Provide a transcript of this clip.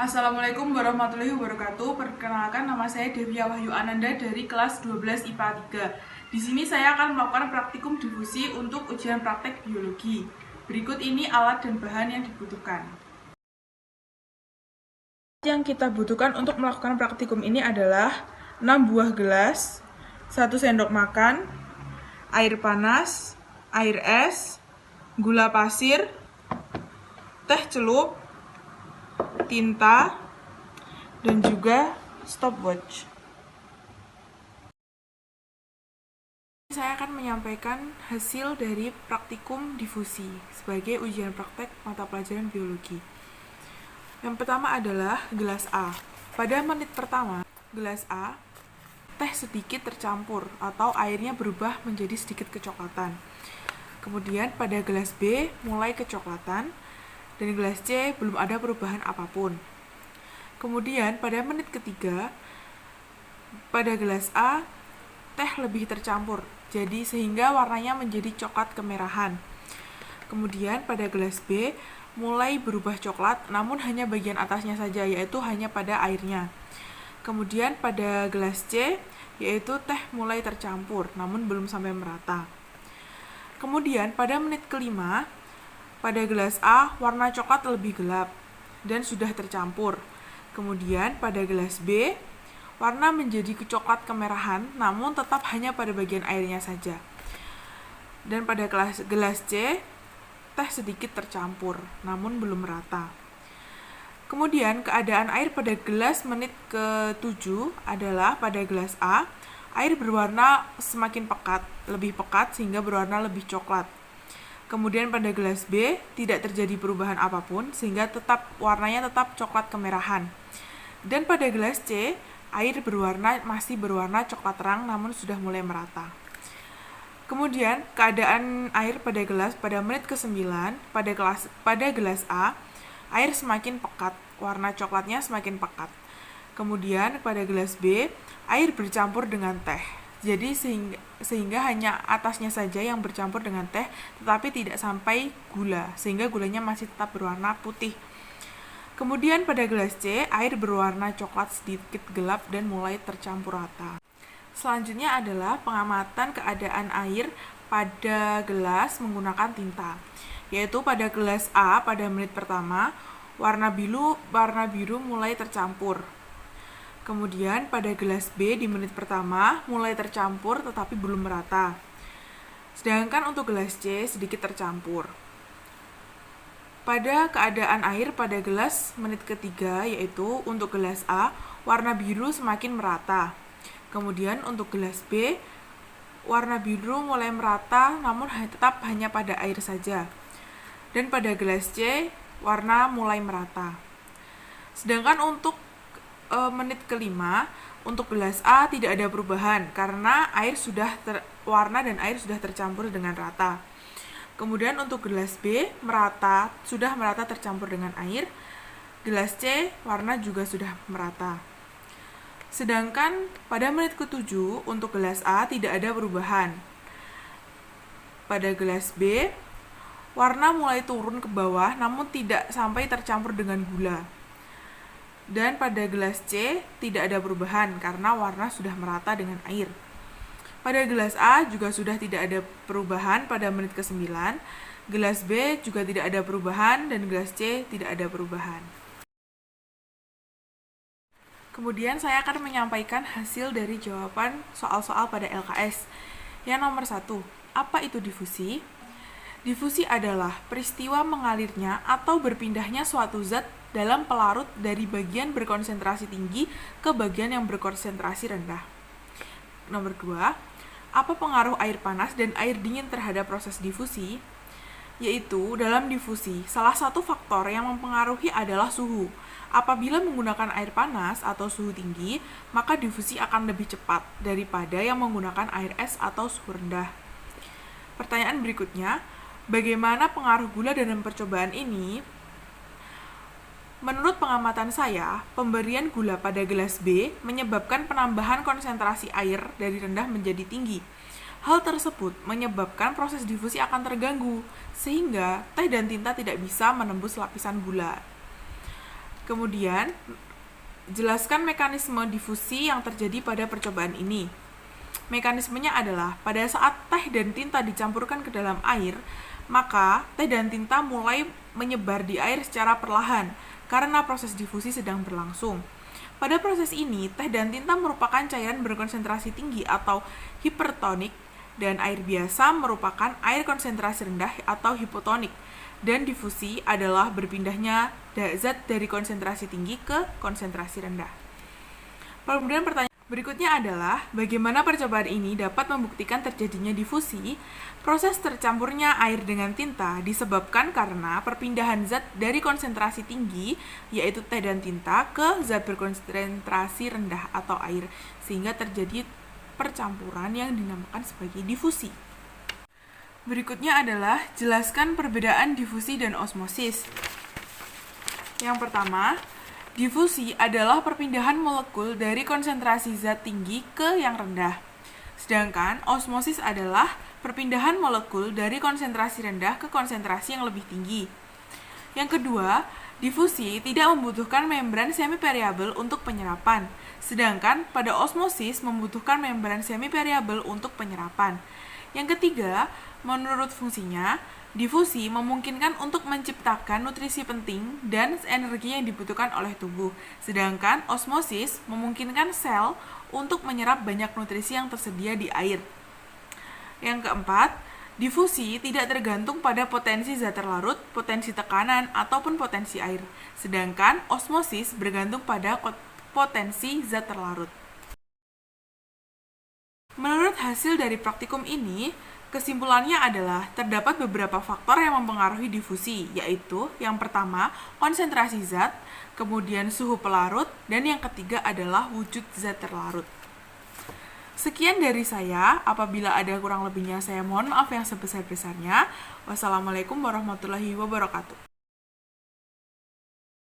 Assalamualaikum warahmatullahi wabarakatuh. Perkenalkan, nama saya Devia Wahyu Ananda dari kelas 12 IPA 3. Di sini saya akan melakukan praktikum difusi untuk ujian praktek biologi. Berikut ini alat dan bahan yang dibutuhkan. Yang kita butuhkan untuk melakukan praktikum ini adalah 6 buah gelas, 1 sendok makan, air panas, air es, gula pasir, teh celup, tinta, dan juga stopwatch. Saya akan menyampaikan hasil dari praktikum difusi sebagai ujian praktek mata pelajaran biologi. Yang pertama adalah gelas A. Pada menit pertama, gelas A, teh sedikit tercampur atau airnya berubah menjadi sedikit kecoklatan. Kemudian pada gelas B mulai kecoklatan, dan gelas C belum ada perubahan apapun. Kemudian pada menit ketiga, pada gelas A, teh lebih tercampur, jadi sehingga warnanya menjadi coklat kemerahan. Kemudian pada gelas B, mulai berubah coklat, namun hanya bagian atasnya saja, yaitu hanya pada airnya. Kemudian pada gelas C, yaitu teh mulai tercampur, namun belum sampai merata. Kemudian pada menit kelima, pada gelas A, warna coklat lebih gelap dan sudah tercampur. Kemudian pada gelas B, warna menjadi coklat kemerahan, namun tetap hanya pada bagian airnya saja. Dan pada gelas C, teh sedikit tercampur, namun belum merata. Kemudian keadaan air pada gelas menit ke-7 adalah pada gelas A, air berwarna semakin pekat, lebih pekat sehingga berwarna lebih coklat. Kemudian pada gelas B tidak terjadi perubahan apapun sehingga warnanya tetap coklat kemerahan. Dan pada gelas C, air masih berwarna coklat terang namun sudah mulai merata. Kemudian keadaan air pada gelas pada menit ke-9, pada gelas A, air semakin pekat, warna coklatnya semakin pekat. Kemudian pada gelas B, air bercampur dengan teh. Jadi sehingga hanya atasnya saja yang bercampur dengan teh, tetapi tidak sampai gula, sehingga gulanya masih tetap berwarna putih. Kemudian pada gelas C, air berwarna coklat sedikit gelap dan mulai tercampur rata. Selanjutnya adalah pengamatan keadaan air pada gelas menggunakan tinta, yaitu pada gelas A pada menit pertama, warna biru mulai tercampur. Kemudian pada gelas B di menit pertama mulai tercampur tetapi belum merata. Sedangkan untuk gelas C sedikit tercampur. Pada keadaan air pada gelas menit ketiga, yaitu untuk gelas A, warna biru semakin merata. Kemudian untuk gelas B, warna biru mulai merata namun tetap hanya pada air saja. Dan pada gelas C, warna mulai merata. Sedangkan untuk menit kelima, untuk gelas A tidak ada perubahan karena warna dan air sudah tercampur dengan rata. Kemudian untuk gelas B sudah merata tercampur dengan air. Gelas C warna juga sudah merata. Sedangkan pada menit ke-7 untuk gelas A tidak ada perubahan. Pada gelas B, warna mulai turun ke bawah namun tidak sampai tercampur dengan gula. Dan pada gelas C tidak ada perubahan karena warna sudah merata dengan air. Pada gelas A juga sudah tidak ada perubahan pada menit ke-9. Gelas B juga tidak ada perubahan dan gelas C tidak ada perubahan. Kemudian saya akan menyampaikan hasil dari jawaban soal-soal pada LKS. Yang nomor 1, apa itu difusi? Difusi adalah peristiwa mengalirnya atau berpindahnya suatu zat dalam pelarut dari bagian berkonsentrasi tinggi ke bagian yang berkonsentrasi rendah. Nomor 2, apa pengaruh air panas dan air dingin terhadap proses difusi? Yaitu, dalam difusi, salah satu faktor yang mempengaruhi adalah suhu. Apabila menggunakan air panas atau suhu tinggi, maka difusi akan lebih cepat daripada yang menggunakan air es atau suhu rendah. Pertanyaan berikutnya, bagaimana pengaruh gula dalam percobaan ini? Menurut pengamatan saya, pemberian gula pada gelas B menyebabkan penambahan konsentrasi air dari rendah menjadi tinggi. Hal tersebut menyebabkan proses difusi akan terganggu, sehingga teh dan tinta tidak bisa menembus lapisan gula. Kemudian, jelaskan mekanisme difusi yang terjadi pada percobaan ini. Mekanismenya adalah pada saat teh dan tinta dicampurkan ke dalam air, maka teh dan tinta mulai menyebar di air secara perlahan karena proses difusi sedang berlangsung. Pada proses ini, teh dan tinta merupakan cairan berkonsentrasi tinggi atau hipertonik, dan air biasa merupakan air konsentrasi rendah atau hipotonik. Dan difusi adalah berpindahnya zat dari konsentrasi tinggi ke konsentrasi rendah. Kemudian pertanyaan berikutnya adalah, bagaimana percobaan ini dapat membuktikan terjadinya difusi? Proses tercampurnya air dengan tinta disebabkan karena perpindahan zat dari konsentrasi tinggi, yaitu teh dan tinta, ke zat berkonsentrasi rendah atau air, sehingga terjadi percampuran yang dinamakan sebagai difusi. Berikutnya adalah, jelaskan perbedaan difusi dan osmosis. Yang pertama, difusi adalah perpindahan molekul dari konsentrasi zat tinggi ke yang rendah. Sedangkan osmosis adalah perpindahan molekul dari konsentrasi rendah ke konsentrasi yang lebih tinggi. Yang kedua, difusi tidak membutuhkan membran semi-permeabel untuk penyerapan, sedangkan pada osmosis membutuhkan membran semi-permeabel untuk penyerapan. Yang ketiga, menurut fungsinya, difusi memungkinkan untuk menciptakan nutrisi penting dan energi yang dibutuhkan oleh tubuh, sedangkan osmosis memungkinkan sel untuk menyerap banyak nutrisi yang tersedia di air. Yang keempat, difusi tidak tergantung pada potensi zat terlarut, potensi tekanan, ataupun potensi air, sedangkan osmosis bergantung pada potensi zat terlarut. Menurut hasil dari praktikum ini, kesimpulannya adalah terdapat beberapa faktor yang mempengaruhi difusi, yaitu yang pertama, konsentrasi zat, kemudian suhu pelarut, dan yang ketiga adalah wujud zat terlarut. Sekian dari saya, apabila ada kurang lebihnya saya mohon maaf yang sebesar-besarnya. Wassalamualaikum warahmatullahi wabarakatuh.